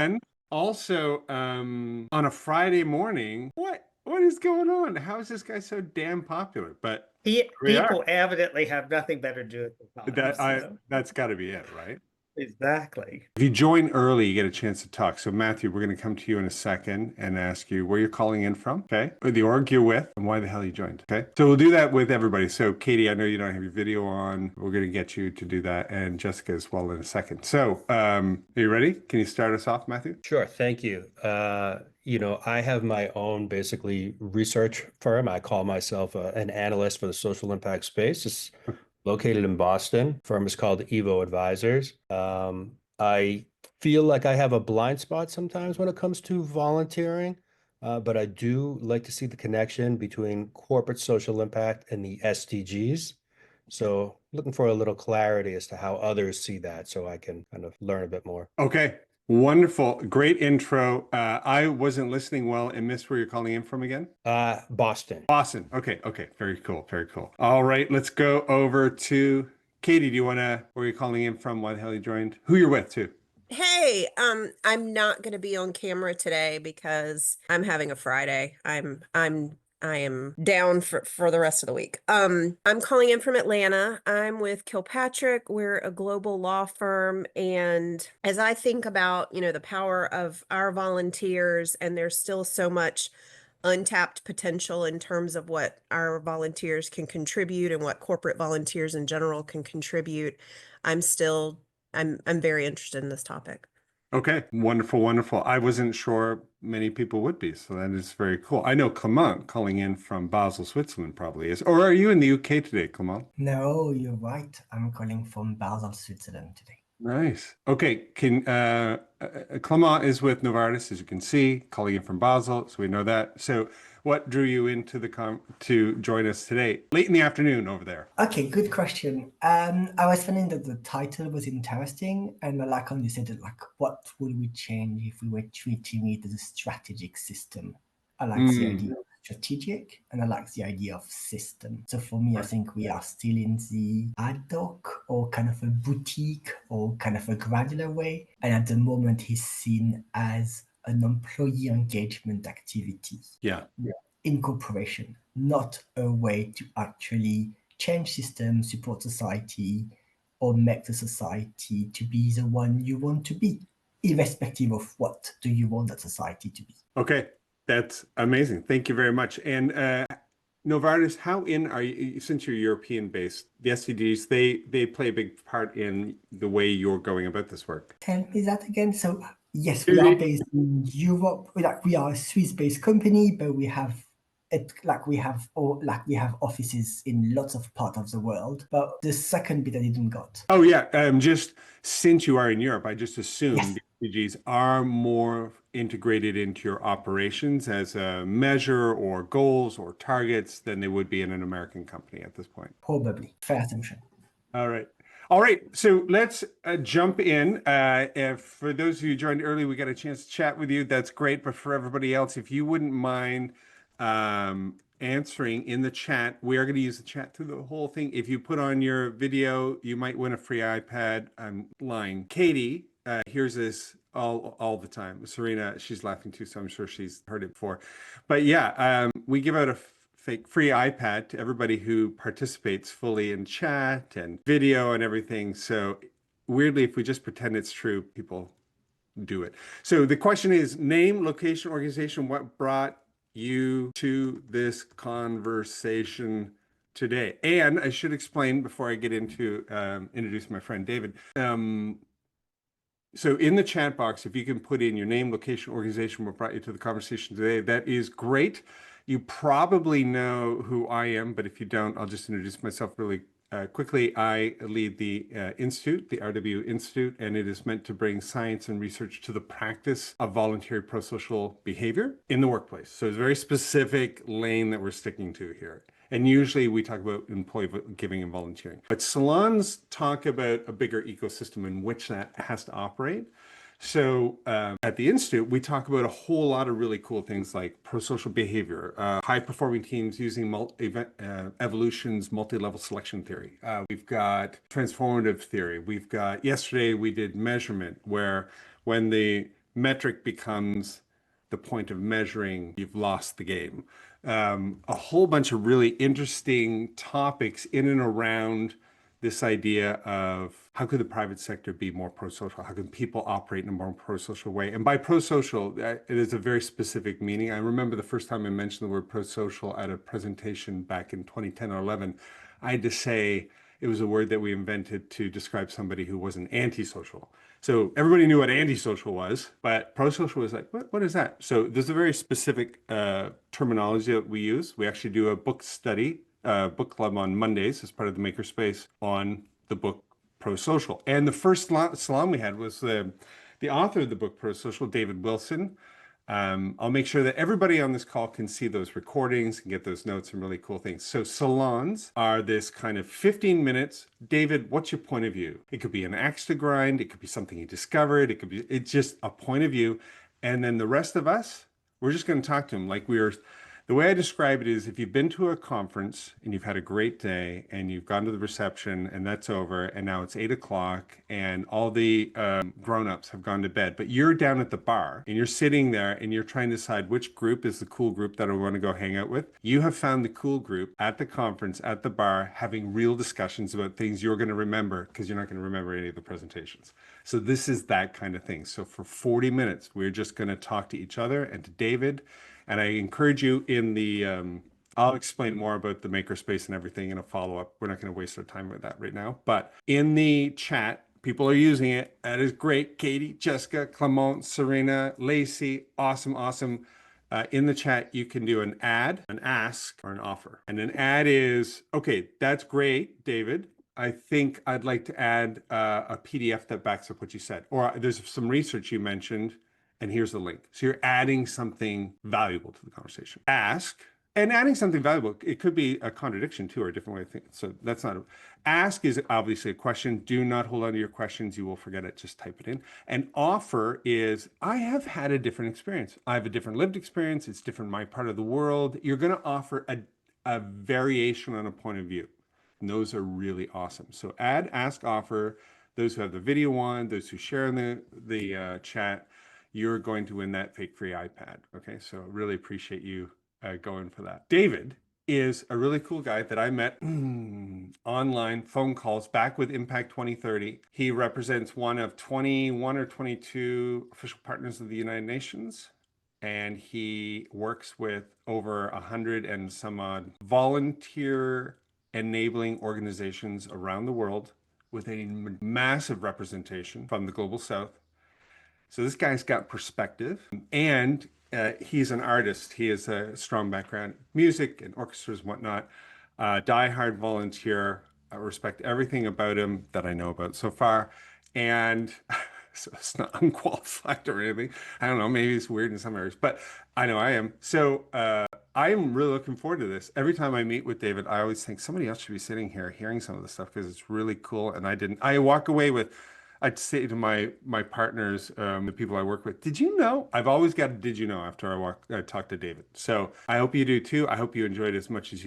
And also, on a Friday morning, what is going on? How is this guy so damn popular? But we are. People evidently have nothing better to do at the time. So That's got to be it, right? exactly. If you join early, you get a chance to talk. So, Matthew, we're going to come to you in a second and ask you where you're calling in from, okay? Or the org you're with, and why the hell you joined, okay? So we'll do that with everybody. So, Katie, I know you don't have your video on. We're going to get you to do that, and Jessica as well in a second. So, are you ready? Can you start us off, Matthew? Sure, thank you. I have my own basically research firm. I call myself an analyst for the social impact space. It's located in Boston. Firm is called Evo Advisors. I feel like I have a blind spot sometimes when it comes to volunteering, but I do like to see the connection between corporate social impact and the SDGs. So looking for a little clarity as to how others see that so I can kind of learn a bit more. Okay. Wonderful. Great intro. I wasn't listening well and missed where you're calling in from again. Boston. Boston. Okay. Okay. Very cool. Very cool. All right. Let's go over to Katie. Do you want to, where you're calling in from? Why the hell you joined? Who you're with too? Hey, I'm not going to be on camera today because I'm having a Friday. I am down for the rest of the week. I'm calling in from Atlanta. I'm with Kilpatrick. We're a global law firm, and as I think about, the power of our volunteers, and there's still so much untapped potential in terms of what our volunteers can contribute and what corporate volunteers in general can contribute. I'm still I'm very interested in this topic. Okay. Wonderful. Wonderful. I wasn't sure many people would be, so that is very cool. I know Clement calling in from Basel, Switzerland probably is. Or are you in the UK today, Clement? No, you're right. I'm calling from Basel, Switzerland today. Nice. Okay. Clement is with Novartis, as you can see, calling in from Basel, so we know that. So what drew you into to join us today, late in the afternoon over there? Okay, good question. I was finding that the title was interesting, and I like when you said that, like, what would we change if we were treating it as a strategic system? I like the idea of strategic, and I like the idea of system. So for me, I think we are still in the ad hoc or kind of a boutique or kind of a granular way, and at the moment, he's seen as an employee engagement activity. Yeah. In corporation, not a way to actually change systems, support society, or make the society to be the one you want to be, irrespective of what do you want that society to be. Okay. That's amazing. Thank you very much. And Novartis, how in are you, since you're European based, the SDGs, they play a big part in the way you're going about this work. Tell me that again. So yes, we are based in Europe. We are a Swiss-based company, but we have offices in lots of parts of the world. But the second bit I didn't got. Oh yeah, just since you are in Europe, I just assumed Yes. the SDGs are more integrated into your operations as a measure or goals or targets than they would be in an American company at this point. Probably. Fair assumption. All right. All right. So let's jump in. If for those of you who joined early, we got a chance to chat with you. That's great. But for everybody else, if you wouldn't mind answering in the chat, we are going to use the chat through the whole thing. If you put on your video, you might win a free iPad. I'm lying. Katie hears this all the time. Serena, she's laughing too, so I'm sure she's heard it before. But yeah, we give out a fake free iPad to everybody who participates fully in chat and video and everything. So weirdly, if we just pretend it's true, people do it. So the question is name, location, organization, what brought you to this conversation today? And I should explain before I get into introduce my friend David. So in the chat box, if you can put in your name, location, organization, what brought you to the conversation today, that is great. You probably know who I am, but if you don't, I'll just introduce myself really quickly. I lead the Institute, the RW Institute, and it is meant to bring science and research to the practice of voluntary pro-social behavior in the workplace. So it's a very specific lane that we're sticking to here. And usually we talk about employee giving and volunteering. But salons talk about a bigger ecosystem in which that has to operate. So at the Institute, we talk about a whole lot of really cool things like pro-social behavior, high-performing teams using evolution's multi-level selection theory. We've got transformative theory. We've got, yesterday we did measurement, where when the metric becomes the point of measuring, you've lost the game. A whole bunch of really interesting topics in and around this idea of how could the private sector be more pro-social? How can people operate in a more pro-social way? And by pro-social, it is a very specific meaning. I remember the first time I mentioned the word pro-social at a presentation back in 2010 or 11, I had to say it was a word that we invented to describe somebody who wasn't antisocial. So everybody knew what antisocial was, but pro-social was like, what is that? So there's a very specific terminology that we use. We actually do a book study, book club on Mondays as part of the Makerspace on the book Pro-Social. And the first salon we had was the author of the book Pro-Social, David Wilson. I'll make sure that everybody on this call can see those recordings and get those notes and really cool things. So salons are this kind of 15 minutes. David, what's your point of view? It could be an axe to grind. It could be something you discovered. It's just a point of view. And then the rest of us, we're just going to talk to him like the way I describe it is if you've been to a conference and you've had a great day and you've gone to the reception and that's over and now it's 8 o'clock and all the grown-ups have gone to bed, but you're down at the bar and you're sitting there and you're trying to decide which group is the cool group that I want to go hang out with. You have found the cool group at the conference, at the bar, having real discussions about things you're going to remember because you're not going to remember any of the presentations. So this is that kind of thing. So for 40 minutes, we're just going to talk to each other and to David. And I encourage you in the, I'll explain more about the Makerspace and everything in a follow-up. We're not going to waste our time with that right now. But in the chat, people are using it. That is great. Katie, Jessica, Clement, Serena, Lacey, awesome, awesome. In the chat, you can do an ad, an ask, or an offer. And an ad is, okay, that's great, David. I think I'd like to add a PDF that backs up what you said. Or there's some research you mentioned, and here's the link. So you're adding something valuable to the conversation. Ask, and adding something valuable, it could be a contradiction too, or a different way of thinking. So that's not, ask is obviously a question. Do not hold on to your questions. You will forget it. Just type it in. And offer is, I have had a different experience. I have a different lived experience. It's different in my part of the world. You're going to offer a variation on a point of view. And those are really awesome. So add, ask, offer. Those who have the video on, those who share in the chat, you're going to win that fake free iPad. Okay, so really appreciate you going for that. David is a really cool guy that I met online phone calls back with Impact 2030. He represents one of 21 or 22 official partners of the United Nations. And he works with over 100 and some odd volunteer enabling organizations around the world with a massive representation from the Global South. So this guy's got perspective, and he's an artist. He has a strong background, music and orchestras and whatnot. Diehard volunteer. I respect everything about him that I know about so far. And so it's not unqualified or anything. I don't know, maybe it's weird in some areas, but I know I am. So I am really looking forward to this. Every time I meet with David, I always think somebody else should be sitting here hearing some of the stuff because it's really cool. And I walk away with, I'd say to my partners, the people I work with, did you know? I've always got a did you know after I talk to David. So I hope you do too. I hope you enjoyed as much as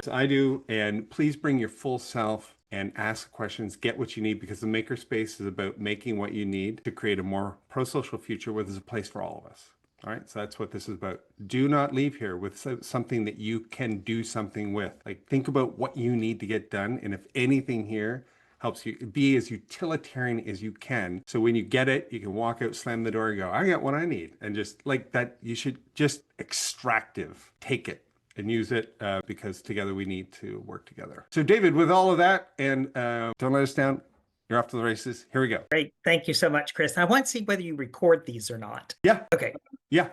I do. And please bring your full self and ask questions, get what you need, because the Makerspace is about making what you need to create a more pro-social future where there's a place for all of us. All right, so that's what this is about. Do not leave here with something that you can do something with. Like, think about what you need to get done. And if anything here helps you be as utilitarian as you can. So when you get it, you can walk out, slam the door and go, I got what I need. And just like that, you should just extractive, take it and use it because together we need to work together. So David, with all of that, and don't let us down, you're off to the races. Here we go. Great. Thank you so much, Chris. I want to see whether you record these or not. Yeah. Okay. Yeah.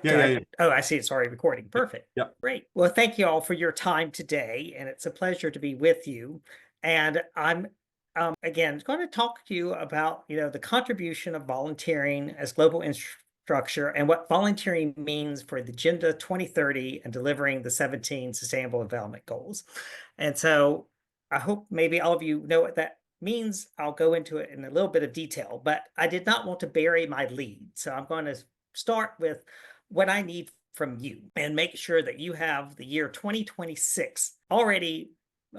Oh, I see. It's already recording. Perfect. Yeah. Great. Well, thank you all for your time today. And it's a pleasure to be with you. And I'm again, going to talk to you about, the contribution of volunteering as global infrastructure and what volunteering means for the Agenda 2030 and delivering the 17 Sustainable Development Goals. And so I hope maybe all of you know what that means. I'll go into it in a little bit of detail, but I did not want to bury my lead. So I'm going to start with what I need from you and make sure that you have the year 2026 already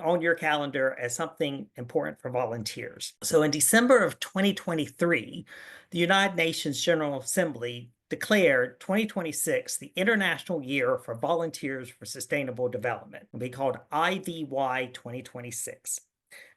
on your calendar as something important for volunteers. So in December of 2023, the United Nations General Assembly declared 2026 the International Year for Volunteers for Sustainable Development. It'll be called IVY 2026.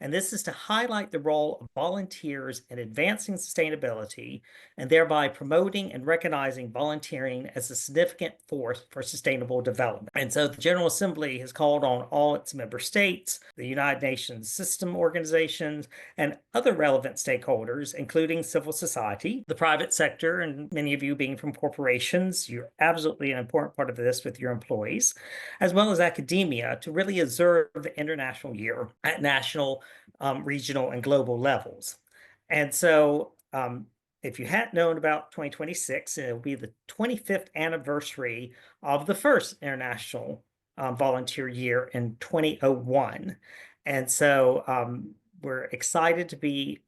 And this is to highlight the role of volunteers in advancing sustainability and thereby promoting and recognizing volunteering as a significant force for sustainable development. And so the General Assembly has called on all its member states, the United Nations system organizations, and other relevant stakeholders, including civil society, the private sector, and many of you being from corporations, you're absolutely an important part of this with your employees, as well as academia, to really observe the International Year at national, regional, and global levels. And so if you hadn't known about 2026, it will be the 25th anniversary of the first International Volunteer Year in 2001. And so we're excited to be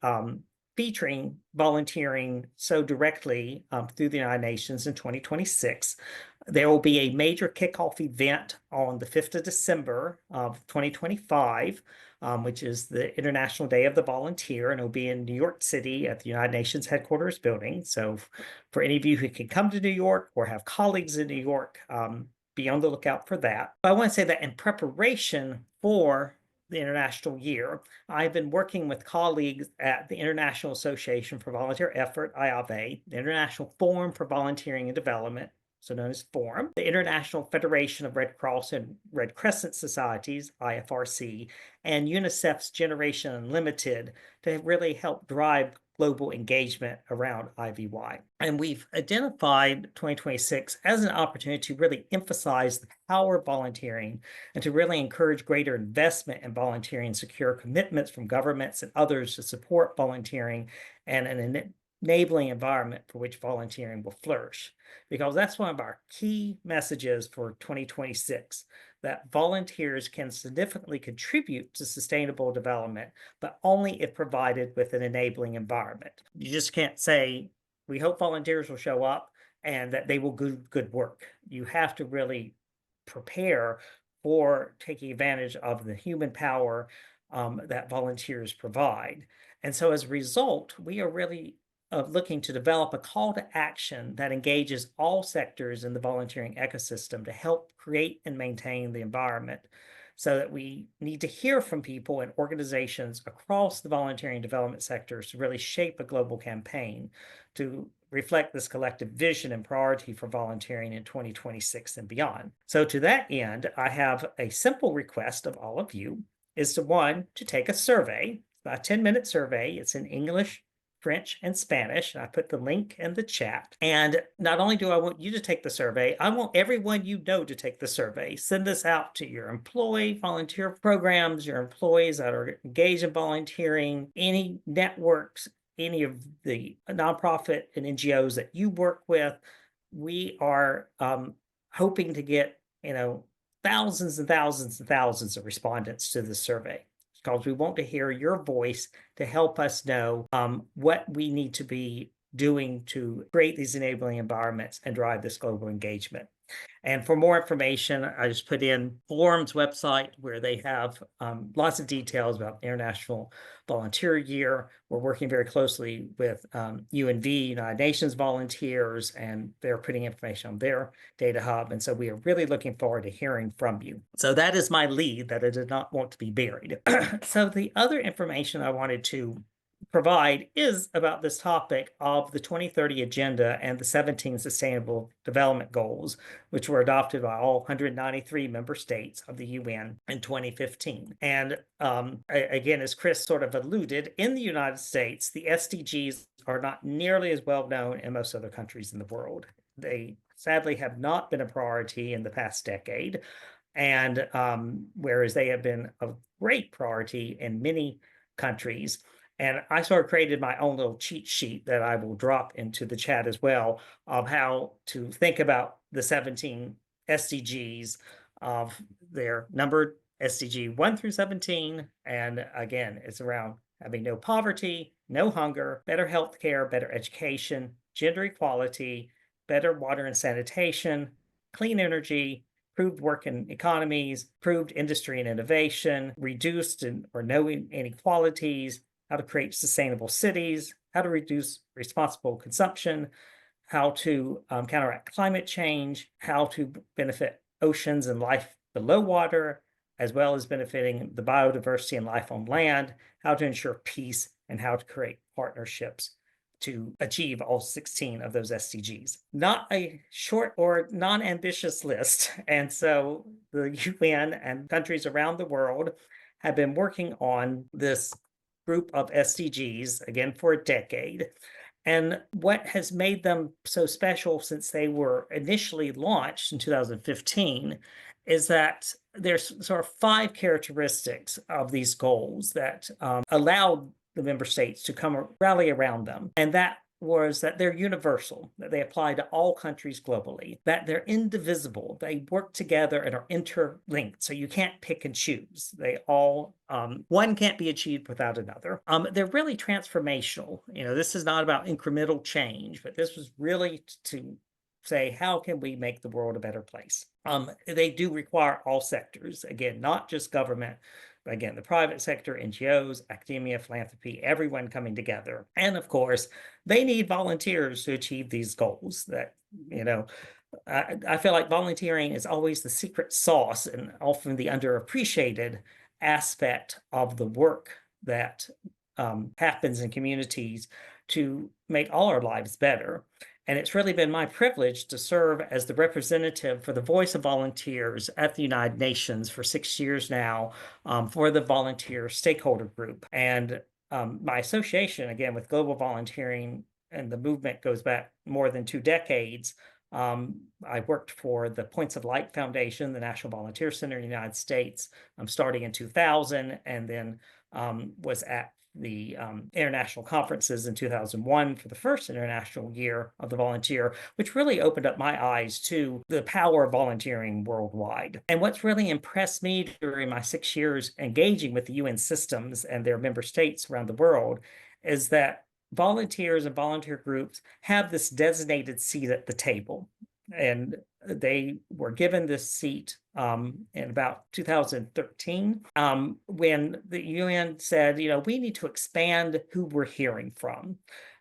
featuring volunteering so directly through the United Nations in 2026. There will be a major kickoff event on the 5th of December of 2025, which is the International Day of the Volunteer, and it'll be in New York City at the United Nations headquarters building. So for any of you who can come to New York or have colleagues in New York, be on the lookout for that. But I want to say that in preparation for the International Year, I've been working with colleagues at the International Association for Volunteer Effort, IAVE, the International Forum for Volunteering and Development, so known as Forum, the International Federation of Red Cross and Red Crescent Societies, IFRC, and UNICEF's Generation Unlimited to really help drive global engagement around IVY. And we've identified 2026 as an opportunity to really emphasize the power of volunteering and to really encourage greater investment in volunteering, secure commitments from governments and others to support volunteering and an enabling environment for which volunteering will flourish. Because that's one of our key messages for 2026, that volunteers can significantly contribute to sustainable development, but only if provided with an enabling environment. You just can't say, we hope volunteers will show up and that they will do good work. You have to really prepare for taking advantage of the human power that volunteers provide. And so as a result, we are really looking to develop a call to action that engages all sectors in the volunteering ecosystem to help create and maintain the environment, so that we need to hear from people and organizations across the volunteering development sectors to really shape a global campaign to reflect this collective vision and priority for volunteering in 2026 and beyond. So to that end, I have a simple request of all of you, is to take a survey, about a 10-minute survey. It's in English, French, and Spanish. I put the link in the chat. And not only do I want you to take the survey, I want everyone you know to take the survey. Send this out to your employee volunteer programs, your employees that are engaged in volunteering, any networks, any of the nonprofit and NGOs that you work with. We are hoping to get, thousands and thousands and thousands of respondents to the survey, because we want to hear your voice to help us know what we need to be doing to create these enabling environments and drive this global engagement. And for more information, I just put in Forum's website, where they have lots of details about International Volunteer Year. We're working very closely with UNV, United Nations Volunteers, and they're putting information on their data hub. And so we are really looking forward to hearing from you. So that is my lead, that I did not want to be buried. So the other information I wanted to provide is about this topic of the 2030 Agenda and the 17 Sustainable Development Goals, which were adopted by all 193 member states of the UN in 2015. And again, as Chris sort of alluded, in the United States, the SDGs are not nearly as well known in most other countries in the world. They sadly have not been a priority in the past decade, and whereas they have been a great priority in many countries. And I sort of created my own little cheat sheet that I will drop into the chat as well, of how to think about the 17 SDGs. Of their numbered SDG 1 through 17. And again, it's around having no poverty, no hunger, better healthcare, better education, gender equality, better water and sanitation, clean energy, improved working economies, improved industry and innovation, reduced or no inequalities, how to create sustainable cities, how to reduce responsible consumption, how to counteract climate change, how to benefit oceans and life below water, as well as benefiting the biodiversity and life on land, how to ensure peace, and how to create partnerships to achieve all 16 of those SDGs. Not a short or non-ambitious list. And so the UN and countries around the world have been working on this group of SDGs, again, for a decade. And what has made them so special since they were initially launched in 2015 is that there's sort of 5 characteristics of these goals that allowed the member states to come rally around them. And that was that they're universal, that they apply to all countries globally, that they're indivisible, they work together and are interlinked, so you can't pick and choose. They all, one can't be achieved without another. They're really transformational. This is not about incremental change, but this was really to say, how can we make the world a better place? They do require all sectors, again, not just government, but again, the private sector, NGOs, academia, philanthropy, everyone coming together. And of course, they need volunteers to achieve these goals. That, I feel like volunteering is always the secret sauce and often the underappreciated aspect of the work that happens in communities to make all our lives better. And it's really been my privilege to serve as the representative for the Voice of Volunteers at the United Nations for 6 years now, for the volunteer stakeholder group. And my association, again, with global volunteering and the movement goes back more than 2 decades. I worked for the Points of Light Foundation, the National Volunteer Center in the United States, starting in 2000, and then was at the international conferences in 2001 for the first international year of the volunteer, which really opened up my eyes to the power of volunteering worldwide. And what's really impressed me during my 6 years engaging with the UN systems and their member states around the world is that volunteers and volunteer groups have this designated seat at the table. And they were given this seat in about 2013 when the UN said, we need to expand who we're hearing from.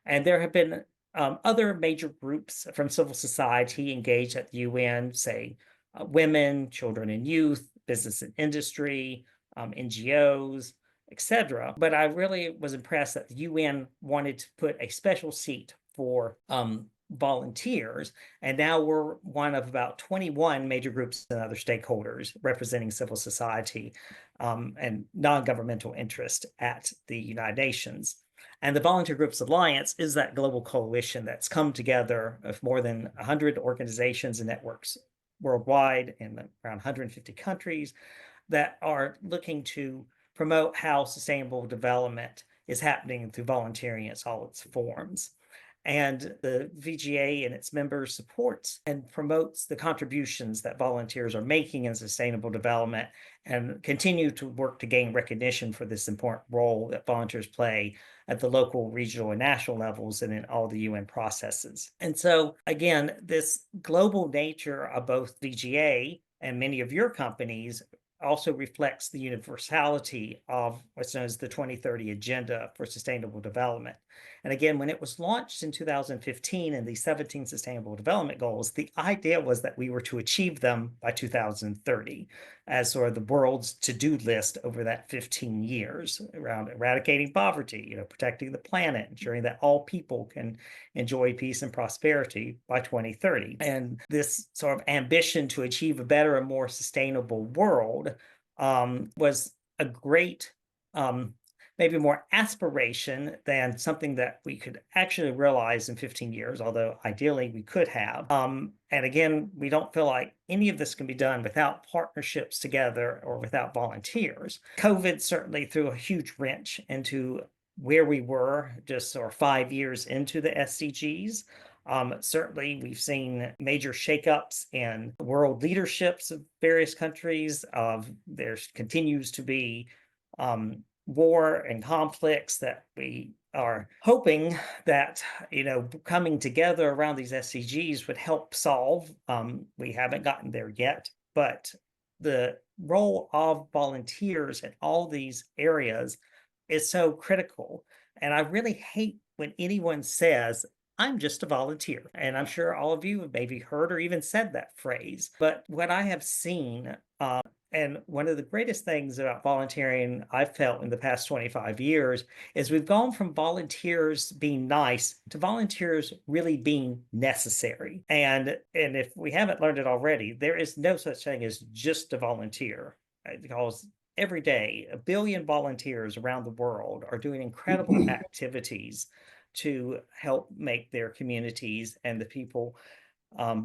And there have been other major groups from civil society engaged at the UN, say women, children and youth, business and industry, NGOs, etc. But I really was impressed that the UN wanted to put a special seat for volunteers, and now we're one of about 21 major groups and other stakeholders representing civil society and non-governmental interest at the United Nations. And the Volunteer Groups Alliance is that global coalition that's come together of more than 100 organizations and networks worldwide in around 150 countries that are looking to promote how sustainable development is happening through volunteering in all its forms. And the VGA and its members supports and promotes the contributions that volunteers are making in sustainable development and continue to work to gain recognition for this important role that volunteers play at the local, regional, and national levels and in all the UN processes. And so, again, this global nature of both VGA and many of your companies also reflects the universality of what's known as the 2030 Agenda for Sustainable Development. And again, when it was launched in 2015 and the 17 Sustainable Development Goals, the idea was that we were to achieve them by 2030 as sort of the world's to-do list over that 15 years around eradicating poverty, protecting the planet, ensuring that all people can enjoy peace and prosperity by 2030. And this sort of ambition to achieve a better and more sustainable world was a great maybe more aspiration than something that we could actually realize in 15 years, although ideally we could have. And again, we don't feel like any of this can be done without partnerships together or without volunteers. COVID certainly threw a huge wrench into where we were just 5 years into the SDGs. Certainly, we've seen major shakeups in world leaderships of various countries. There continues to be war and conflicts that we are hoping that, coming together around these SDGs would help solve. We haven't gotten there yet. but the role of volunteers in all these areas is so critical. And I really hate when anyone says, I'm just a volunteer. And I'm sure all of you have maybe heard or even said that phrase. But what I have seen, and one of the greatest things about volunteering I've felt in the past 25 years is we've gone from volunteers being nice to volunteers really being necessary. And if we haven't learned it already, there is no such thing as just a volunteer, because every day, 1 billion volunteers around the world are doing incredible activities to help make their communities and the people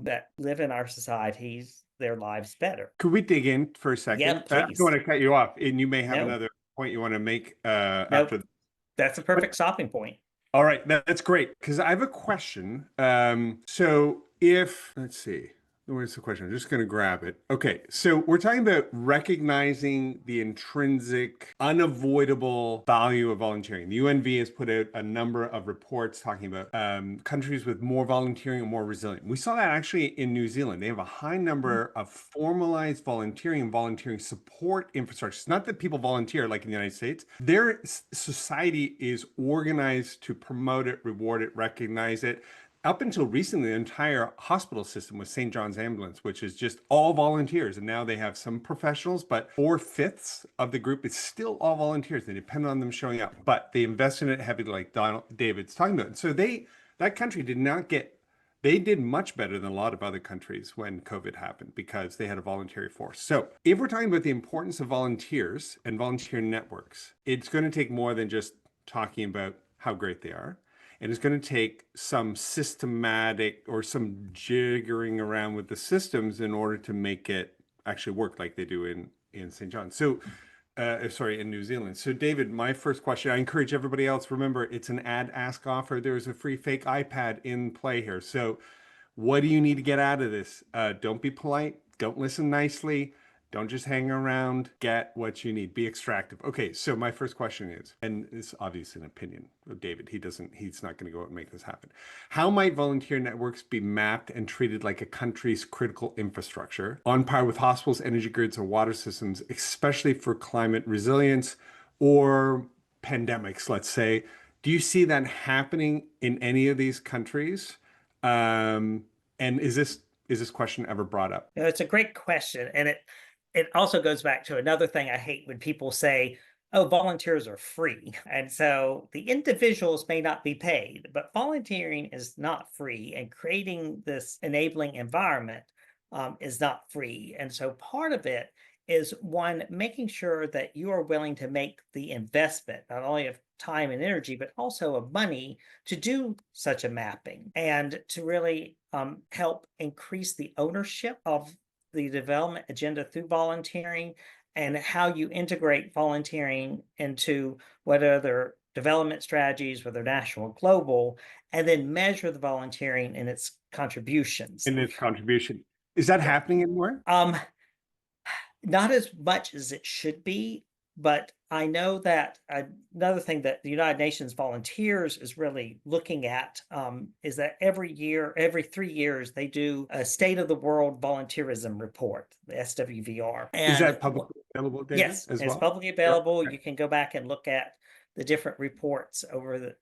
that live in our societies, their lives better. Could we dig in for a second? Yeah, I please. don't want to cut you off, and you may have No. another point you want to make Nope. after. That's a perfect stopping point. All right, that's great, because I have a question. So let's see, where's the question? I'm just going to grab it. Okay, so we're talking about recognizing the intrinsic, unavoidable value of volunteering. The UNV has put out a number of reports talking about countries with more volunteering and more resilient. We saw that actually in New Zealand. They have a high number of formalized volunteering and volunteering support infrastructure. It's not that people volunteer like in the United States. Their society is organized to promote it, reward it, recognize it. Up until recently, the entire hospital system was St. John's Ambulance, which is just all volunteers. And now they have some professionals, but 4/5 of the group is still all volunteers. They depend on them showing up, but they invest in it heavily, like David's talking about. And so that country they did much better than a lot of other countries when COVID happened because they had a voluntary force. So if we're talking about the importance of volunteers and volunteer networks, it's going to take more than just talking about how great they are. And it's going to take some systematic or some jiggering around with the systems in order to make it actually work like they do in St. John. So, in New Zealand. So, David, my first question, I encourage everybody else, remember, it's an ask offer. There's a free fake iPad in play here. So what do you need to get out of this? Don't be polite. Don't listen nicely. Don't just hang around. Get what you need. Be extractive. Okay, so my first question is, and it's obviously an opinion of David. He's not going to go out and make this happen. How might volunteer networks be mapped and treated like a country's critical infrastructure, on par with hospitals, energy grids, or water systems, especially for climate resilience or pandemics, let's say? Do you see that happening in any of these countries? And is this question ever brought up? You know, it's a great question, and it also goes back to another thing I hate when people say, oh, volunteers are free. And so the individuals may not be paid, but volunteering is not free, and creating this enabling environment is not free. And so part of it is, one, making sure that you are willing to make the investment, not only of time and energy, but also of money to do such a mapping and to really help increase the ownership of the development agenda through volunteering, and how you integrate volunteering into whether development strategies, whether national or global, and then measure the volunteering and its contributions. Is that happening anywhere? Not as much as it should be, but I know that another thing that the United Nations Volunteers is really looking at is that every 3 years, they do a State of the World Volunteerism Report, the SWVR. And is that publicly available, David? yes, as it's well? publicly available. Okay. You can go back and look at the different reports over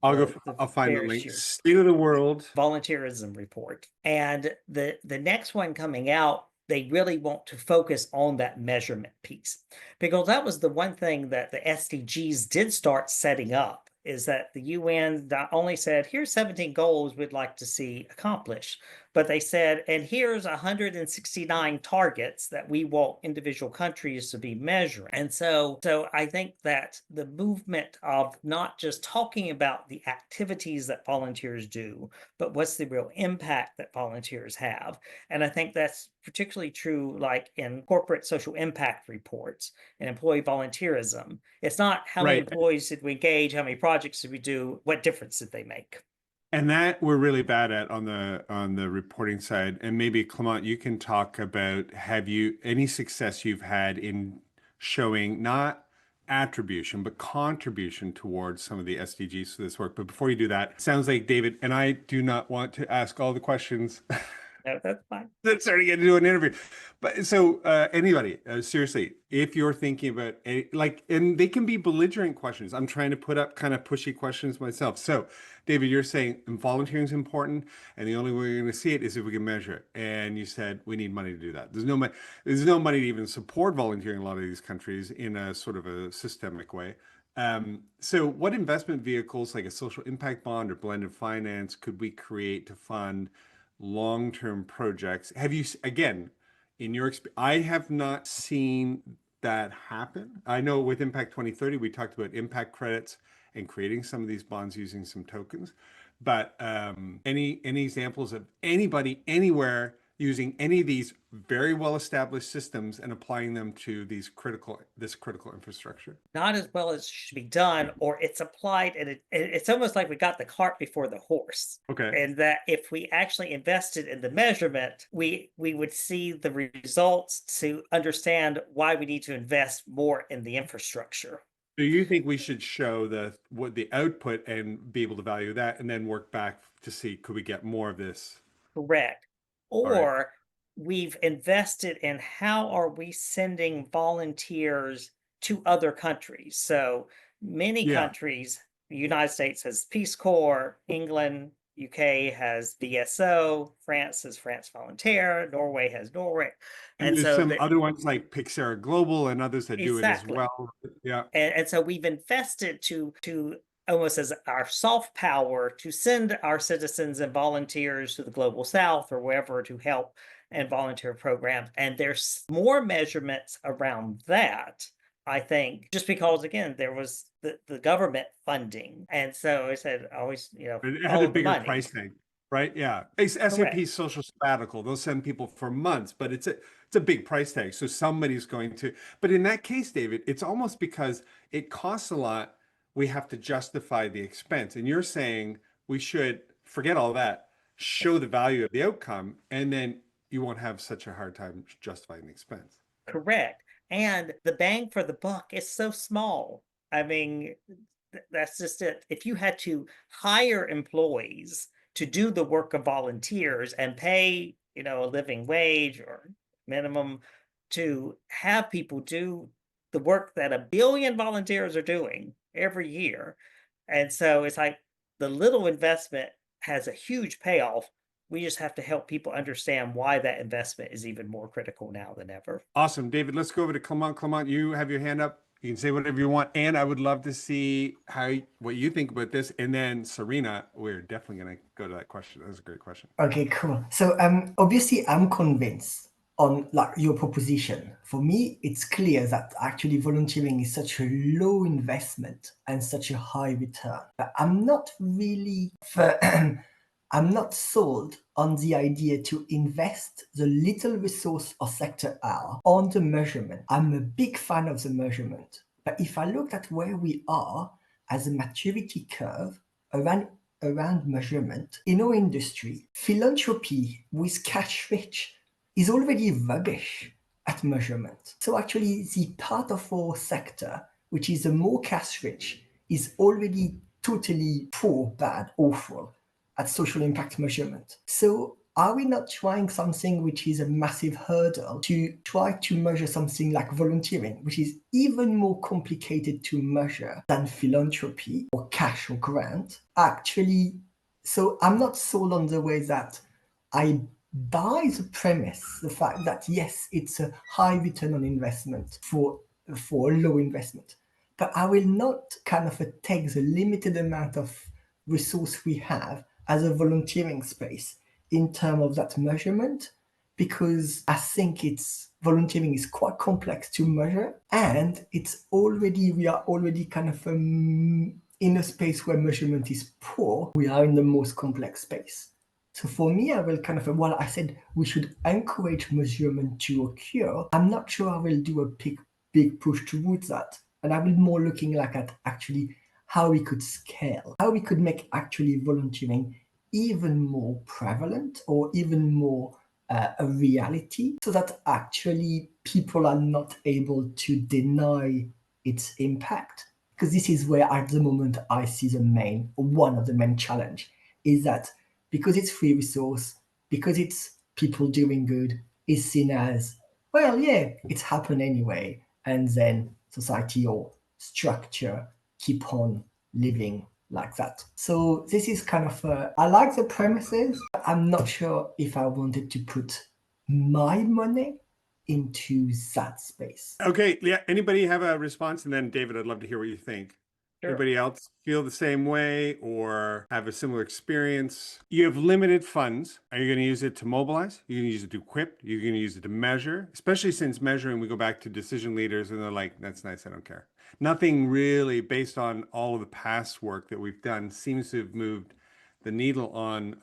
I'll find the various link. years. State of the World Volunteerism Report. And the next one coming out, they really want to focus on that measurement piece, because that was the one thing that the SDGs did start setting up, is that the UN not only said, here's 17 goals we'd like to see accomplished, but they said, and here's 169 targets that we want individual countries to be measuring. And so I think that the movement of not just talking about the activities that volunteers do, but what's the real impact that volunteers have. And I think that's particularly true, like in corporate social impact reports and employee volunteerism. It's not how many employees did we engage, how many projects did we do, what difference did they make? And that we're really bad at on the reporting side. And maybe Clement, you can talk about, have you any success you've had in showing not attribution, but contribution towards some of the SDGs for this work? But before you do that, it sounds like David, and I do not want to ask all the questions No, that's fine. That's starting to do an interview. But so anybody, seriously, if you're thinking about and they can be belligerent questions. I'm trying to put up kind of pushy questions myself. So, David, you're saying volunteering is important, and the only way we're going to see it is if we can measure it. And you said we need money to do that. There's no money. There's no money to even support volunteering in a lot of these countries in a sort of a systemic way. So what investment vehicles like a social impact bond or blended finance could we create to fund long-term projects? Have you, again, in your experience, I have not seen that happen. I know with Impact 2030, we talked about impact credits and creating some of these bonds using some tokens. But any examples of anybody anywhere using any of these very well-established systems and applying them to this critical infrastructure? Not as well as should be done, or it's applied, and it's almost like we got the cart before the horse. Okay. And that if we actually invested in the measurement, we would see the results to understand why we need to invest more in the infrastructure. Do you think we should show what the output and be able to value that, and then work back to see could we get more of this? Correct. right. Or we've invested in how are we sending volunteers to other countries. So many Yeah. countries, the United States has Peace Corps, England, UK has VSO, France has France Volunteer, Norway has Norway. And And there's so some the- other ones like Pixar Global and others that do it as Exactly. well. Yeah. and so we've invested to almost as our soft power to send our citizens and volunteers to the global south or wherever to help and volunteer programs. And there's more measurements around that, I think, just because again there was the government funding, and so I said always, It had follow a the bigger money. price tag, right? Yeah. SAP's social sabbatical, they'll send people for months, but it's a big price tag. So somebody's going to, but in that case, David, it's almost because it costs a lot, we have to justify the expense. And you're saying we should forget all that, show the value of the outcome, and then you won't have such a hard time justifying the expense. Correct. And the bang for the buck is so small. I mean, that's just it. If you had to hire employees to do the work of volunteers and pay, a living wage or minimum to have people do the work that 1 billion volunteers are doing every year. And so it's like the little investment has a huge payoff. We just have to help people understand why that investment is even more critical now than ever. Awesome. David, let's go over to Clement. Clement, you have your hand up. You can say whatever you want. And I would love to see what you think about this. And then Serena, we're definitely going to go to that question. That was a great question. Okay, cool. So obviously I'm convinced on like your proposition. For me, it's clear that actually volunteering is such a low investment and such a high return. But I'm not really I'm not sold on the idea to invest the little resource or sector hour on the measurement. I'm a big fan of the measurement. But if I look at where we are as a maturity curve around measurement, in our industry, philanthropy with cash rich is already rubbish at measurement. So actually the part of our sector, which is the more cash rich, is already totally poor, bad, awful at social impact measurement. So are we not trying something which is a massive hurdle to try to measure something like volunteering, which is even more complicated to measure than philanthropy or cash or grant? Actually, so I'm not sold on the way that I buy the premise, the fact that yes, it's a high return on investment for a low investment, but I will not kind of take the limited amount of resource we have as a volunteering space in terms of that measurement, because I think volunteering is quite complex to measure, and we are already kind of in a space where measurement is poor. We are in the most complex space. So for me, I will kind of, while I said we should encourage measurement to occur, I'm not sure I will do a big push towards that. And I will more looking like at actually how we could scale, how we could make actually volunteering even more prevalent or even more a reality, so that actually people are not able to deny its impact. Because this is where at the moment I see one of the main challenge is that because it's free resource, because it's people doing good is seen as, well, yeah, it's happened anyway. And then society or structure keep on living like that. So this is kind of, I like the premises. I'm not sure if I wanted to put my money into that space. Okay, yeah. Anybody have a response? And then David, I'd love to hear what you think. Sure. Anybody else feel the same way or have a similar experience? You have limited funds. Are you going to use it to mobilize? You're going to use it to equip? You're going to use it to measure? Especially since measuring, we go back to decision leaders and they're like, that's nice, I don't care. Nothing really, based on all of the past work that we've done, seems to have moved the needle on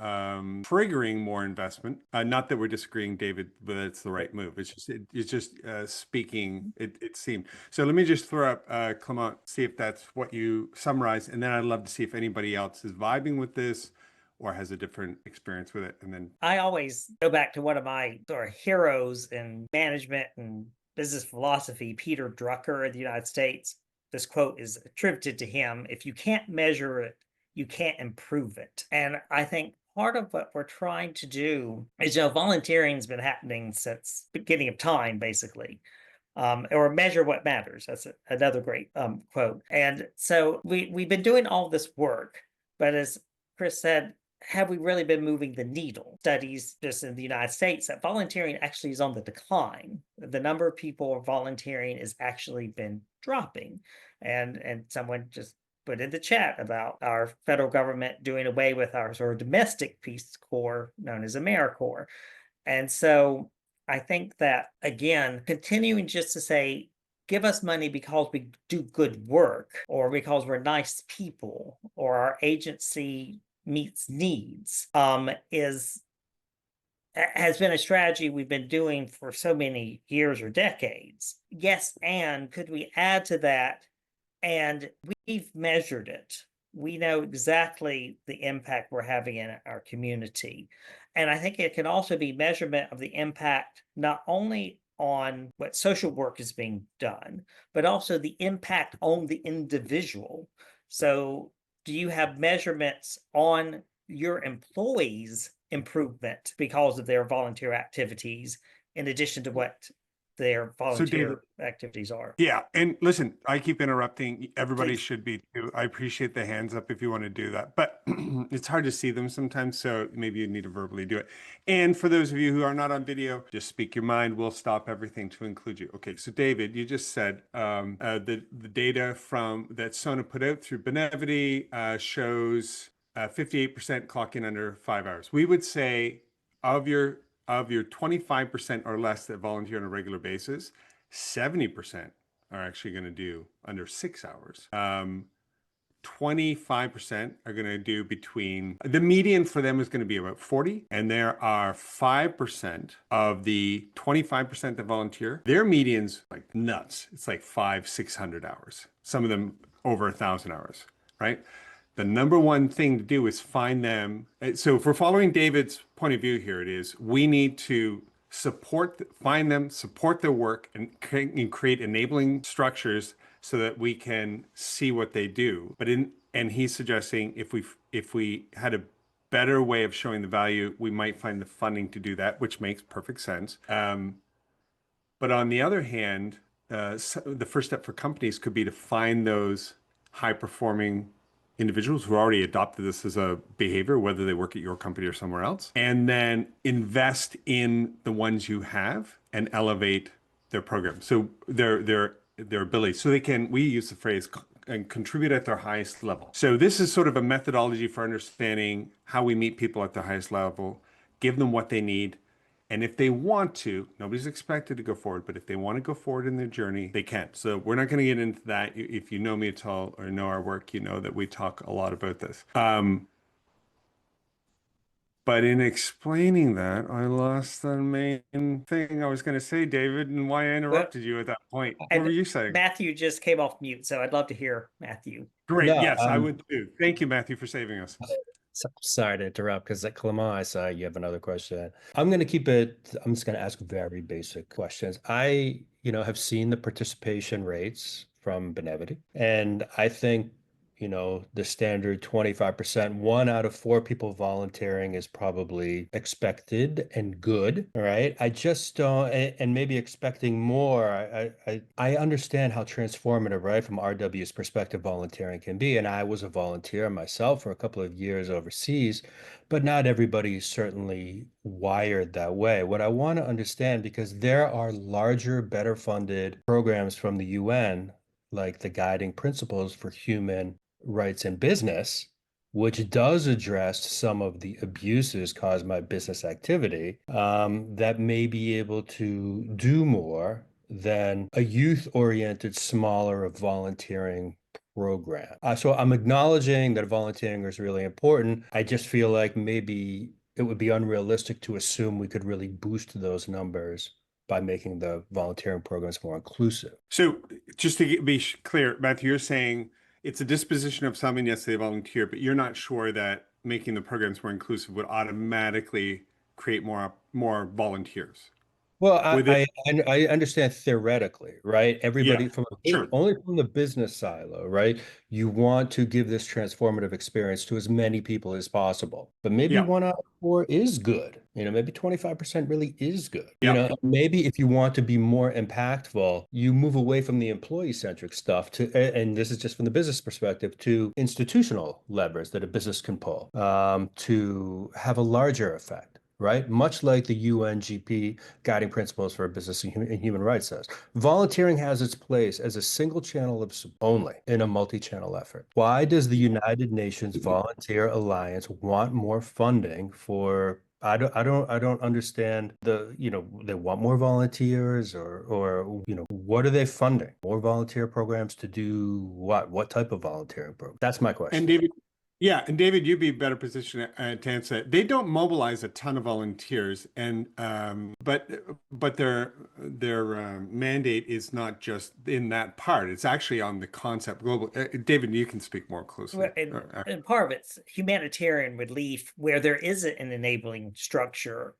triggering more investment. Not that we're disagreeing, David, but it's the right move. It's just speaking. It seemed. So let me just throw up Clement, see if that's what you summarized, and then I'd love to see if anybody else is vibing with this or has a different experience with it. And then I always go back to one of my sort of heroes in management and business philosophy, Peter Drucker in the United States. This quote is attributed to him: if you can't measure it, you can't improve it. And I think part of what we're trying to do is, volunteering has been happening since beginning of time, basically. Or measure what matters. That's another great quote. And so we've been doing all this work, but as Chris said, have we really been moving the needle? Studies just in the United States that volunteering actually is on the decline. The number of people volunteering has actually been dropping. And someone just put in the chat about our federal government doing away with our sort of domestic Peace Corps known as AmeriCorps. And so I think that, again, continuing just to say, give us money because we do good work or because we're nice people or our agency meets needs has been a strategy we've been doing for so many years or decades. Yes, and could we add to that? And we've measured it. We know exactly the impact we're having in our community. And I think it can also be measurement of the impact, not only on what social work is being done, but also the impact on the individual. So do you have measurements on your employees' improvement because of their volunteer activities, in addition to what their volunteer activities are? yeah, and listen, I keep interrupting. Everybody Please. should be too. I appreciate the hands up if you want to do that, but it's hard to see them sometimes, so maybe you need to verbally do it. And for those of you who are not on video, just speak your mind. We'll stop everything to include you. Okay, so David, you just said the data from that Sona put out through Benevity shows 58% clocking under 5 hours. We would say of your 25% or less that volunteer on a regular basis, 70% are actually going to do under 6 hours. 25% are going to do between, the median for them is going to be about 40. And there are 5% of the 25% that volunteer, their median's like nuts. It's like 500-600 hours. Some of them over 1,000 hours, right? The number one thing to do is find them. So if we're following David's point of view here, it is we need to find them, support their work, and create enabling structures so that we can see what they do. And he's suggesting if we had a better way of showing the value, we might find the funding to do that, which makes perfect sense. But on the other hand, the first step for companies could be to find those high-performing individuals who already adopted this as a behavior, whether they work at your company or somewhere else, and then invest in the ones you have and elevate their program. So their ability, so they can, we use the phrase, and contribute at their highest level. So this is sort of a methodology for understanding how we meet people at their highest level, give them what they need. And if they want to, nobody's expected to go forward, but if they want to go forward in their journey, they can. So we're not going to get into that. If you know me at all or know our work, you know that we talk a lot about this. But in explaining that, I lost the main thing I was going to say, David, and why I interrupted you at that point. What were you saying? Matthew just came off mute, so I'd love to hear Matthew. Great. No, Yes, I would too. Thank you, Matthew, for saving us. Sorry to interrupt, because at Clement, I saw you have another question. I'm going to keep it, I'm just going to ask very basic questions. I, have seen the participation rates from Benevity, and I think the standard 25%, 1 out of 4 people volunteering is probably expected and good. All right. I just don't, and maybe expecting more. I understand how transformative, right, from RW's perspective, volunteering can be. And I was a volunteer myself for a couple of years overseas, but not everybody is certainly wired that way. What I want to understand, because there are larger, better funded programs from the UN, like the Guiding Principles for Human Rights in Business, which does address some of the abuses caused by business activity, that may be able to do more than a youth-oriented, smaller volunteering program. So I'm acknowledging that volunteering is really important. I just feel like maybe it would be unrealistic to assume we could really boost those numbers by making the volunteering programs more inclusive. So just to be clear, Matthew, you're saying it's a disposition of some, and yes, they volunteer, but you're not sure that making the programs more inclusive would automatically create more volunteers. Well, Would it? I understand theoretically, right? Yeah, Everybody sure. only from the business silo, right? You want to give this transformative experience to as many people as possible. But maybe Yeah, 1 out of 4 is good. Maybe 25% really is good. yeah. Maybe if you want to be more impactful, you move away from the employee-centric stuff and this is just from the business perspective, to institutional levers that a business can pull, to have a larger effect. Right? Much like the UNGP Guiding Principles for Business and Human Rights says, volunteering has its place as a single channel of only in a multi-channel effort. Why does the United Nations Volunteer Alliance want more funding for? I don't understand they want more volunteers or what are they funding? More volunteer programs to do what? What type of volunteering program? That's my And question. David, yeah, and David, you'd be better positioned to answer. They don't mobilize a ton of volunteers, and but their mandate is not just in that part. It's actually on the concept global. David, you can speak more closely. And part of it's humanitarian relief, where there isn't an enabling structure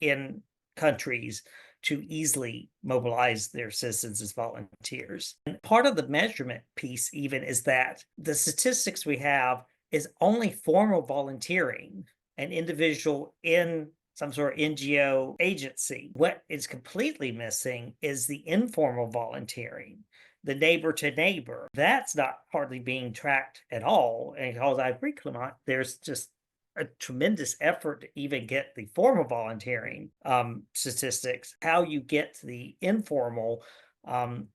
in countries to easily mobilize their citizens as volunteers. And part of the measurement piece even is that the statistics we have is only formal volunteering, an individual in some sort of NGO agency. What is completely missing is the informal volunteering, the neighbor to neighbor. That's not hardly being tracked at all. And because I agree, Clement, there's just a tremendous effort to even get the formal volunteering statistics. How you get to the informal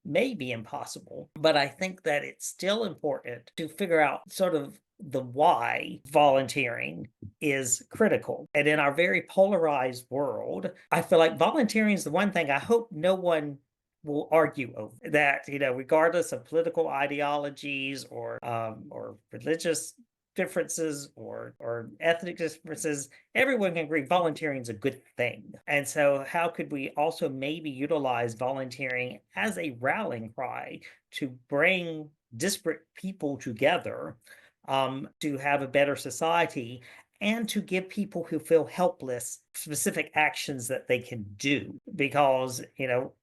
may be impossible, but I think that it's still important to figure out sort of the why volunteering is critical. And in our very polarized world, I feel like volunteering is the one thing I hope no one will argue over, that regardless of political ideologies or religious differences or ethnic differences, everyone can agree volunteering is a good thing. And so how could we also maybe utilize volunteering as a rallying cry to bring disparate people together, to have a better society, and to give people who feel helpless specific actions that they can do? Because,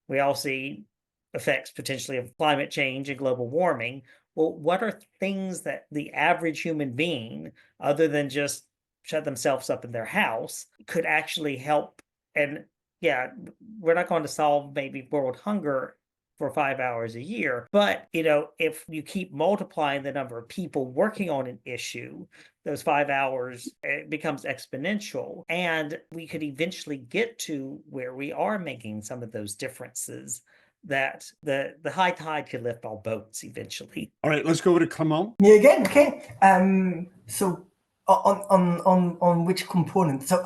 we all see effects potentially of climate change and global warming. Well, what are things that the average human being, other than just shut themselves up in their house, could actually help? And yeah, we're not going to solve maybe world hunger for 5 hours a year, but if you keep multiplying the number of people working on an issue, those 5 hours, it becomes exponential, and we could eventually get to where we are making some of those differences, that the high tide could lift all boats eventually. All right, let's go over to Clement. Me again, okay. So on which component? So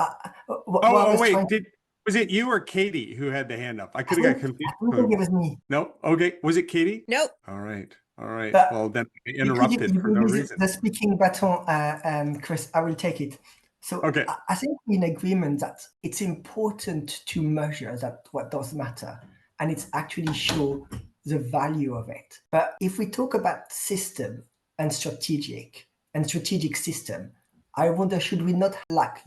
what I was Wait, trying. was it you or Katie who had the hand up? I could I have got think confused. it was me. No, okay, was it Katie? Nope. All right. But Well, then I you interrupted for no use reason. the speaking baton, Chris. I will take it. So Okay. I think we're in agreement that it's important to measure that what does matter, and it's actually show the value of it. But if we talk about system and strategic system, I wonder, should we not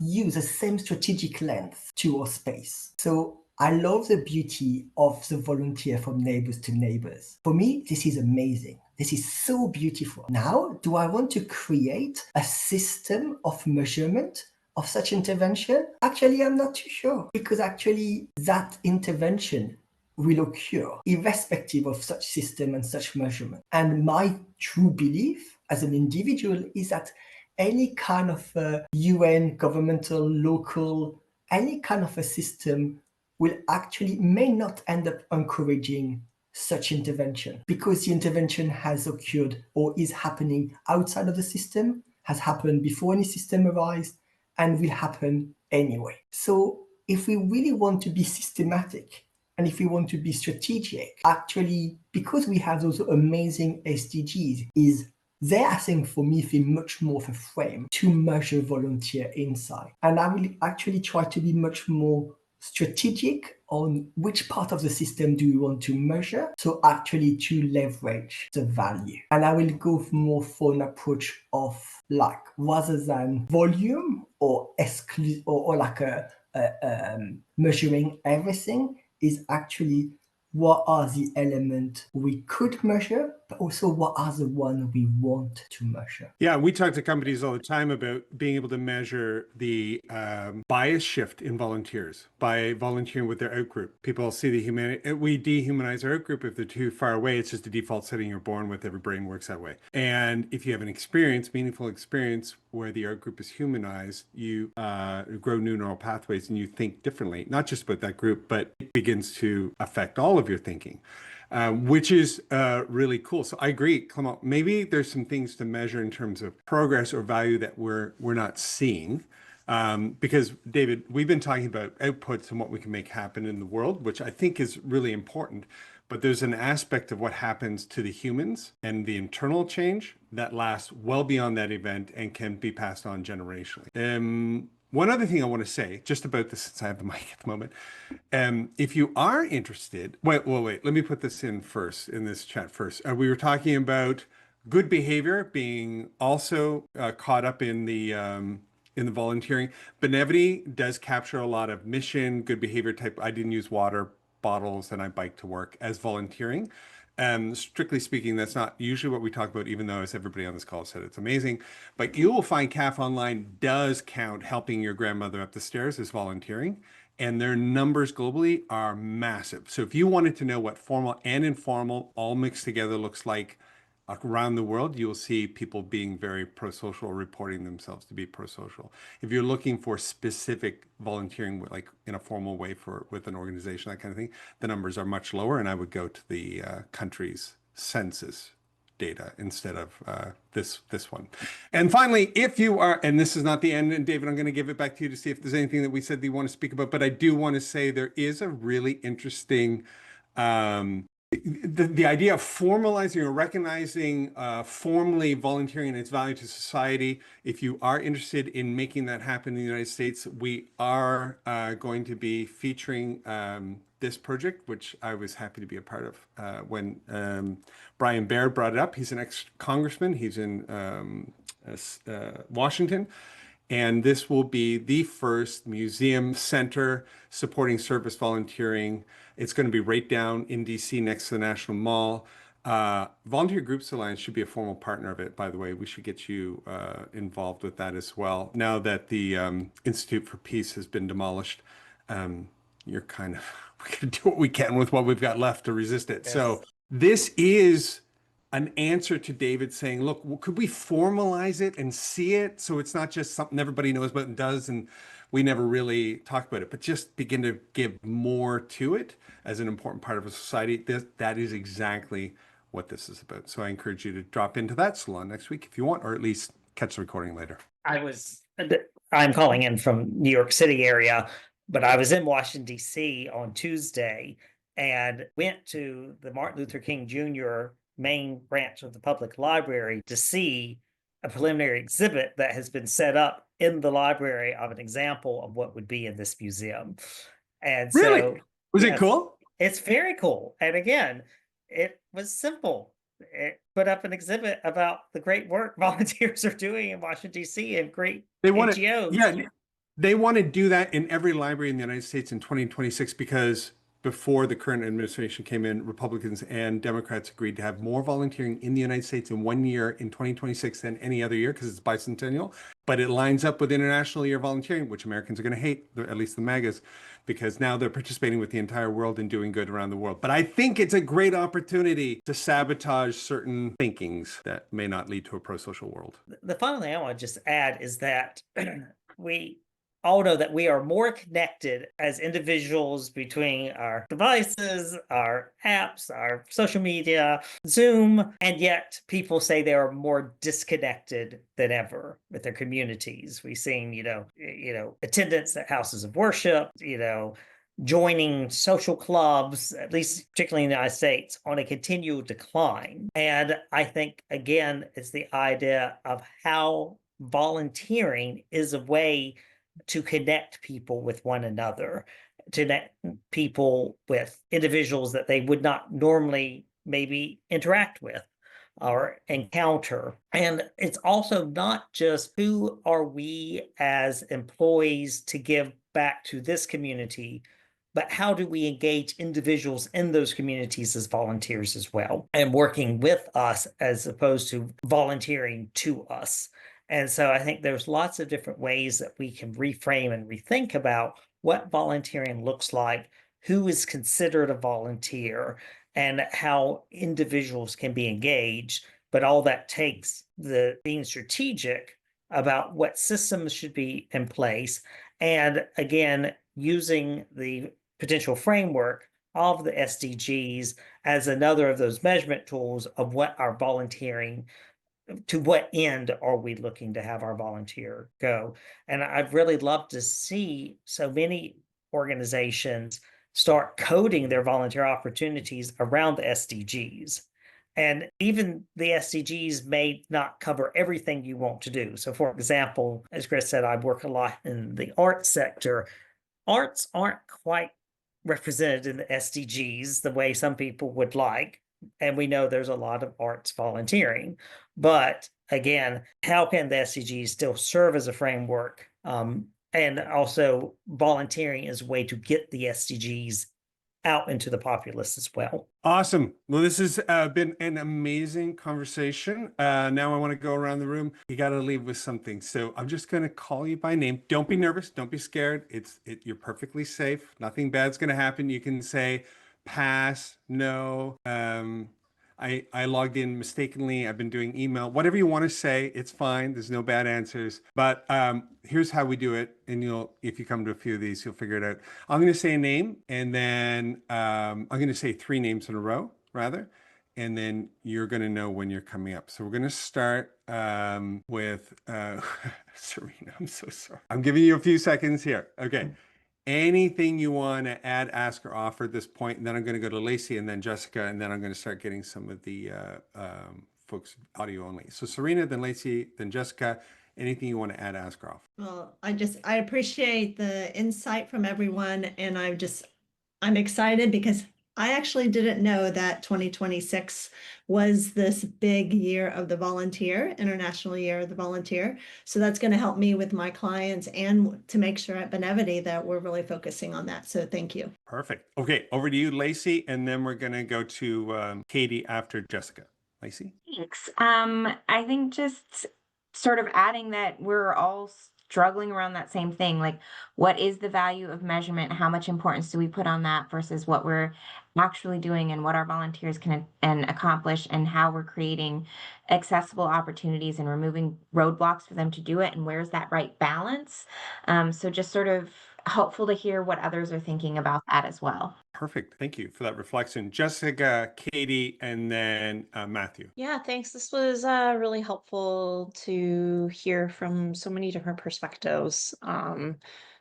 use the same strategic lens to our space? So I love the beauty of the volunteer from neighbors to neighbors. For me, this is amazing. this is so beautiful. Now, do I want to create a system of measurement of such intervention? Actually, I'm not too sure, because actually that intervention will occur irrespective of such system and such measurement. And my true belief as an individual is that any kind of UN, governmental, local, any kind of a system will actually may not end up encouraging such intervention, because the intervention has occurred or is happening outside of the system, has happened before any system arises, and will happen anyway. So if we really want to be systematic and if we want to be strategic, actually, because we have those amazing SDGs, is they're asking for me in much more of a frame to measure volunteer insight. And I will actually try to be much more strategic on which part of the system do we want to measure, so actually to leverage the value. And I will go more for an approach of like, rather than volume or like measuring everything, is actually what are the elements we could measure, but also what are the ones we want to measure. Yeah, we talk to companies all the time about being able to measure the bias shift in volunteers by volunteering with their outgroup. People see the humanity. We dehumanize our outgroup if they're too far away. It's just a default setting you're born with. Every brain works that way. And if you have an experience, meaningful experience where the outgroup is humanized, you grow new neural pathways and you think differently, not just about that group, but it begins to affect all of your thinking. Which is really cool. So I agree, Clement. Maybe there's some things to measure in terms of progress or value that we're not seeing. Because David, we've been talking about outputs and what we can make happen in the world, which I think is really important. But there's an aspect of what happens to the humans and the internal change that lasts well beyond that event and can be passed on generationally. One other thing I want to say, just about this, since I have the mic at the moment, if you are interested, wait, let me put this in first, in this chat first. We were talking about good behavior being also caught up in the volunteering. Benevity does capture a lot of mission, good behavior type. I didn't use water bottles and I bike to work as volunteering. Strictly speaking, that's not usually what we talk about, even though, as everybody on this call said, it's amazing. But you will find CAF Online does count helping your grandmother up the stairs as volunteering, and their numbers globally are massive. So if you wanted to know what formal and informal all mixed together looks like around the world, you will see people being very pro-social, reporting themselves to be pro-social. If you're looking for specific volunteering, like in a formal way with an organization, that kind of thing, the numbers are much lower, and I would go to the country's census data instead of this one. And finally, if you are, and this is not the end, and David, I'm going to give it back to you to see if there's anything that we said that you want to speak about, but I do want to say there is a really interesting the idea of formalizing or recognizing formally volunteering and its value to society. If you are interested in making that happen in the United States, we are going to be featuring this project, which I was happy to be a part of when Brian Baird brought it up. He's an ex-congressman. He's in Washington. And this will be the first museum center supporting service volunteering. It's going to be right down in DC next to the National Mall. Volunteer Groups Alliance should be a formal partner of it, by the way. We should get you involved with that as well. Now that the Institute for Peace has been demolished, you're kind of, we're going to do what we can with what we've got left to resist it. Yes. So this is an answer to David saying, look, could we formalize it and see it so it's not just something everybody knows about and does and we never really talk about it, but just begin to give more to it as an important part of a society. That is exactly what this is about. So I encourage you to drop into that salon next week if you want, or at least catch the recording later. I'm calling in from New York City area, but I was in Washington, D.C. on Tuesday and went to the Martin Luther King Jr. main branch of the public library to see a preliminary exhibit that has been set up in the library of an example of what would be in this museum. And really? So was yes, it cool? It's very cool. And again, it was simple. It put up an exhibit about the great work volunteers are doing in Washington, D.C. and great NGOs. Yeah, they want to do that in every library in the United States in 2026 because before the current administration came in, Republicans and Democrats agreed to have more volunteering in the United States in 1 year in 2026 than any other year because it's bicentennial. But it lines up with International Year of Volunteering, which Americans are going to hate, at least the MAGAs, because now they're participating with the entire world and doing good around the world. But I think it's a great opportunity to sabotage certain thinkings that may not lead to a pro-social world. The final thing I want to just add is that we all know that we are more connected as individuals between our devices, our apps, our social media, Zoom, and yet people say they are more disconnected than ever with their communities. We've seen, attendance at houses of worship, joining social clubs, at least particularly in the United States, on a continual decline. And I think, again, it's the idea of how volunteering is a way to connect people with one another, to connect people with individuals that they would not normally maybe interact with or encounter. And it's also not just who are we as employees to give back to this community, but how do we engage individuals in those communities as volunteers as well, and working with us as opposed to volunteering to us. And so I think there's lots of different ways that we can reframe and rethink about what volunteering looks like, who is considered a volunteer, and how individuals can be engaged. But all that takes being strategic about what systems should be in place. And again, using the potential framework of the SDGs as another of those measurement tools of what our volunteering, to what end are we looking to have our volunteer go? And I'd really love to see so many organizations start coding their volunteer opportunities around the SDGs. And even the SDGs may not cover everything you want to do. So for example, as Chris said, I work a lot in the arts sector. Arts aren't quite represented in the SDGs the way some people would like. And we know there's a lot of arts volunteering. But again, how can the SDGs still serve as a framework? And also volunteering is a way to get the SDGs out into the populace as well. Awesome. Well, this has been an amazing conversation. Now I want to go around the room. You got to leave with something. So I'm just going to call you by name. Don't be nervous. Don't be scared. You're perfectly safe. Nothing bad's going to happen. You can say pass, no, I logged in mistakenly. I've been doing email, whatever you want to say, it's fine. There's no bad answers. But here's how we do it. And if you come to a few of these, you'll figure it out. I'm going to say a name, and then I'm going to say 3 names in a row, rather. And then you're going to know when you're coming up. So we're going to start with Serena. I'm so sorry. I'm giving you a few seconds here. Okay. Anything you want to add, ask, or offer at this point, and then I'm going to go to Lacey and then Jessica, and then I'm going to start getting some of the folks audio only. So Serena, then Lacey, then Jessica. Anything you want to add, ask, or offer? Well, I appreciate the insight from everyone, and I'm excited because I actually didn't know that 2026 was this big year of the volunteer, International Year of the Volunteer. So that's going to help me with my clients and to make sure at Benevity that we're really focusing on that. So thank you. Perfect. Okay, over to you, Lacey, and then we're going to go to Katie after Jessica. Lacey? Thanks. I think just sort of adding that we're all struggling around that same thing. Like, what is the value of measurement? How much importance do we put on that versus what we're actually doing and what our volunteers can accomplish, and how we're creating accessible opportunities and removing roadblocks for them to do it, and where's that right balance? So just sort of helpful to hear what others are thinking about that as well. Perfect. Thank you for that reflection. Jessica, Katie, and then Matthew. Yeah, thanks. This was really helpful to hear from so many different perspectives.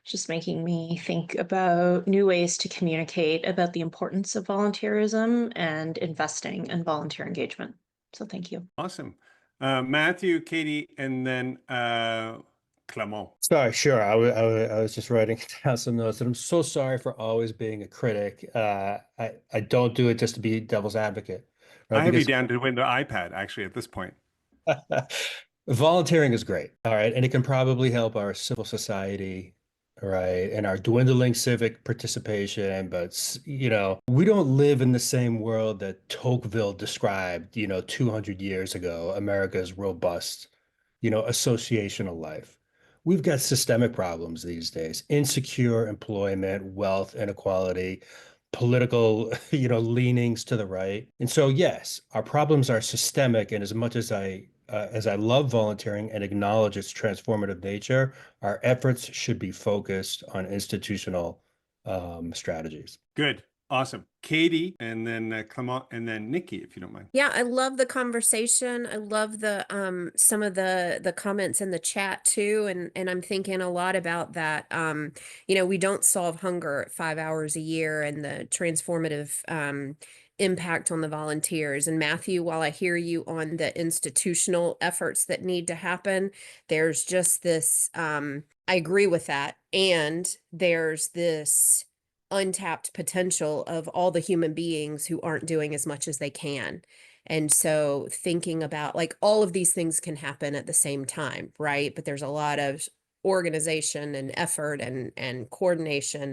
Just making me think about new ways to communicate about the importance of volunteerism and investing in volunteer engagement. So thank you. Awesome. Matthew, Katie, and then Clement. Sorry, sure. I was just writing down some notes, and I'm so sorry for always being a critic. I don't do it just to be devil's advocate. Right? I have you down to win the iPad, actually, at this point. Volunteering is great. All right. And it can probably help our civil society right? And our dwindling civic participation. But, we don't live in the same world that Tocqueville described, 200 years ago, America's robust, associational life. We've got systemic problems these days: insecure employment, wealth inequality, political, leanings to the right. And so, yes, our problems are systemic. And as I love volunteering and acknowledge its transformative nature, our efforts should be focused on institutional strategies. Good. Awesome. Katie, and then Clement, and then Nikki, if you don't mind. Yeah, I love the conversation. I love the some of the comments in the chat too, and I'm thinking a lot about that. We don't solve hunger at 5 hours a year, and the transformative impact on the volunteers. And Matthew, while I hear you on the institutional efforts that need to happen, there's just this I agree with that. And there's this untapped potential of all the human beings who aren't doing as much as they can. And so thinking about like all of these things can happen at the same time, right? But there's a lot of organization and effort and coordination,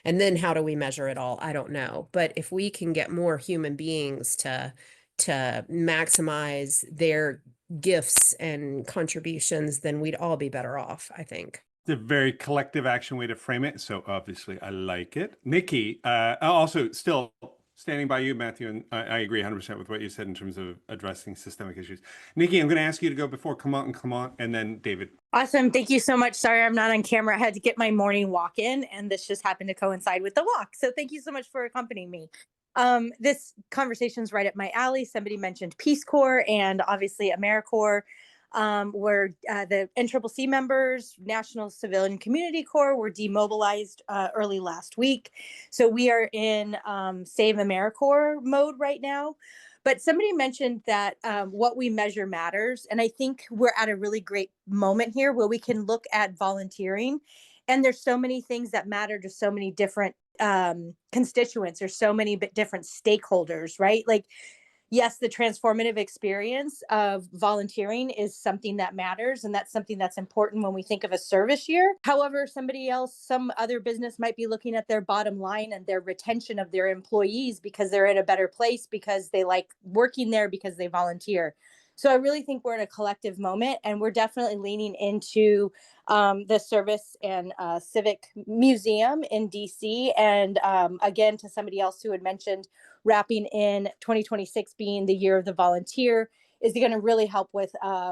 and then how do we measure it all? I don't know. But if we can get more human beings to maximize their gifts and contributions, then we'd all be better off, I think. It's a very collective action way to frame it. So obviously I like it. Nikki, also still standing by you, Matthew, and I agree 100% with what you said in terms of addressing systemic issues. Nikki, I'm going to ask you to go before Clement, and then David. Awesome. Thank you so much. Sorry, I'm not on camera. I had to get my morning walk in, and this just happened to coincide with the walk. So thank you so much for accompanying me. This conversation's right up my alley. Somebody mentioned Peace Corps and obviously AmeriCorps. Where the NCCC members, National Civilian Community Corps, were demobilized early last week. So we are in Save AmeriCorps mode right now. But somebody mentioned that what we measure matters. And I think we're at a really great moment here where we can look at volunteering. And there's so many things that matter to so many different constituents. There's so many different stakeholders, right? Like, yes, the transformative experience of volunteering is something that matters, and that's something that's important when we think of a service year. However, some other business might be looking at their bottom line and their retention of their employees because they're in a better place, because they like working there, because they volunteer. So I really think we're in a collective moment, and we're definitely leaning into the Service and Civic Museum in DC. And again, to somebody else who had mentioned wrapping in 2026 being the year of the volunteer is going to really help with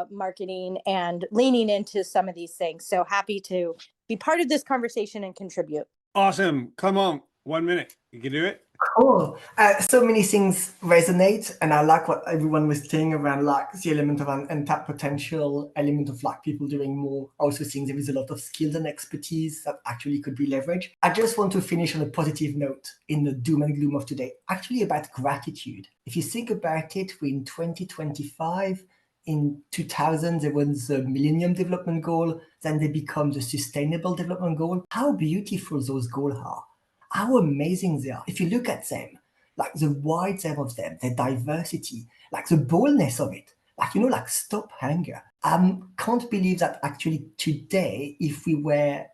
marketing and leaning into some of these things. So happy to be part of this conversation and contribute. Awesome. Come on. 1 minute. You can do it. Cool. So many things resonate, and I like what everyone was saying around like the element of an untapped potential, element of like people doing more. Also seeing there is a lot of skills and expertise that actually could be leveraged. I just want to finish on a positive note in the doom and gloom of today, actually about gratitude. If you think about it, we're in 2025. In 2000, there was the Millennium Development Goal, then they become the Sustainable Development Goal. How beautiful those goals are. How amazing they are. If you look at them, like the wide depth of them, their diversity, like the boldness of it, like stop hunger. Can't believe that actually today, if we were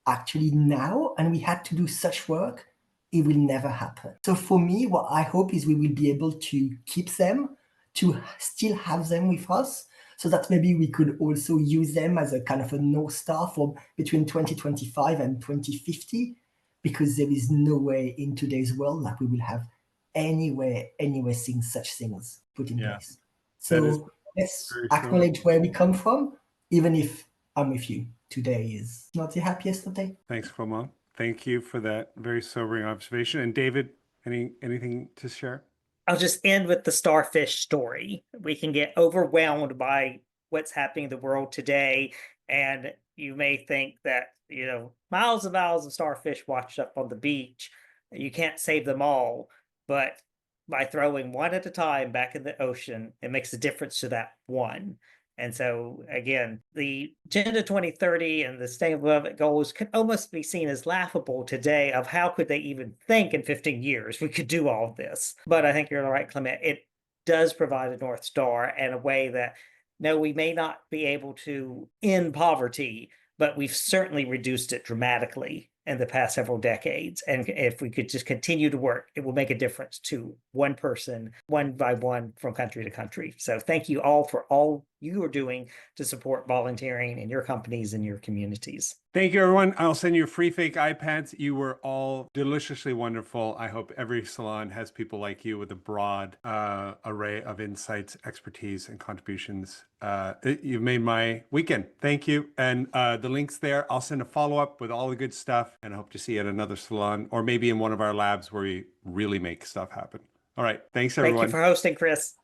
actually now and we had to do such work, it will never happen. So for me, what I hope is we will be able to keep them, to still have them with us, so that maybe we could also use them as a kind of a North Star for between 2025 and 2050. Because there is no way in today's world that we will have anywhere seeing such things put in place. So let's acknowledge where we come from, even if I'm with you. Today is not the happiest of days. Thanks, Clement. Thank you for that very sobering observation. And David, anything to share? I'll just end with the starfish story. We can get overwhelmed by what's happening in the world today, and you may think that, miles and miles of starfish washed up on the beach, you can't save them all, but by throwing one at a time back in the ocean, it makes a difference to that one. And so again, the Agenda 2030 and the Sustainable Development Goals could almost be seen as laughable today of how could they even think in 15 years we could do all of this. But I think you're right, Clement. It does provide a North Star and a way that, no, we may not be able to end poverty, but we've certainly reduced it dramatically in the past several decades. And if we could just continue to work, it will make a difference to one person, one by one, from country to country. So thank you all for all you are doing to support volunteering in your companies and your communities. Thank you, everyone. I'll send you free fake iPads. You were all deliciously wonderful. I hope every salon has people like you with a broad array of insights, expertise, and contributions. You've made my weekend. Thank you. And the link's there. I'll send a follow-up with all the good stuff, and I hope to see you at another salon or maybe in one of our labs where we really make stuff happen. All right. Thanks, everyone. Thank you for hosting, Chris.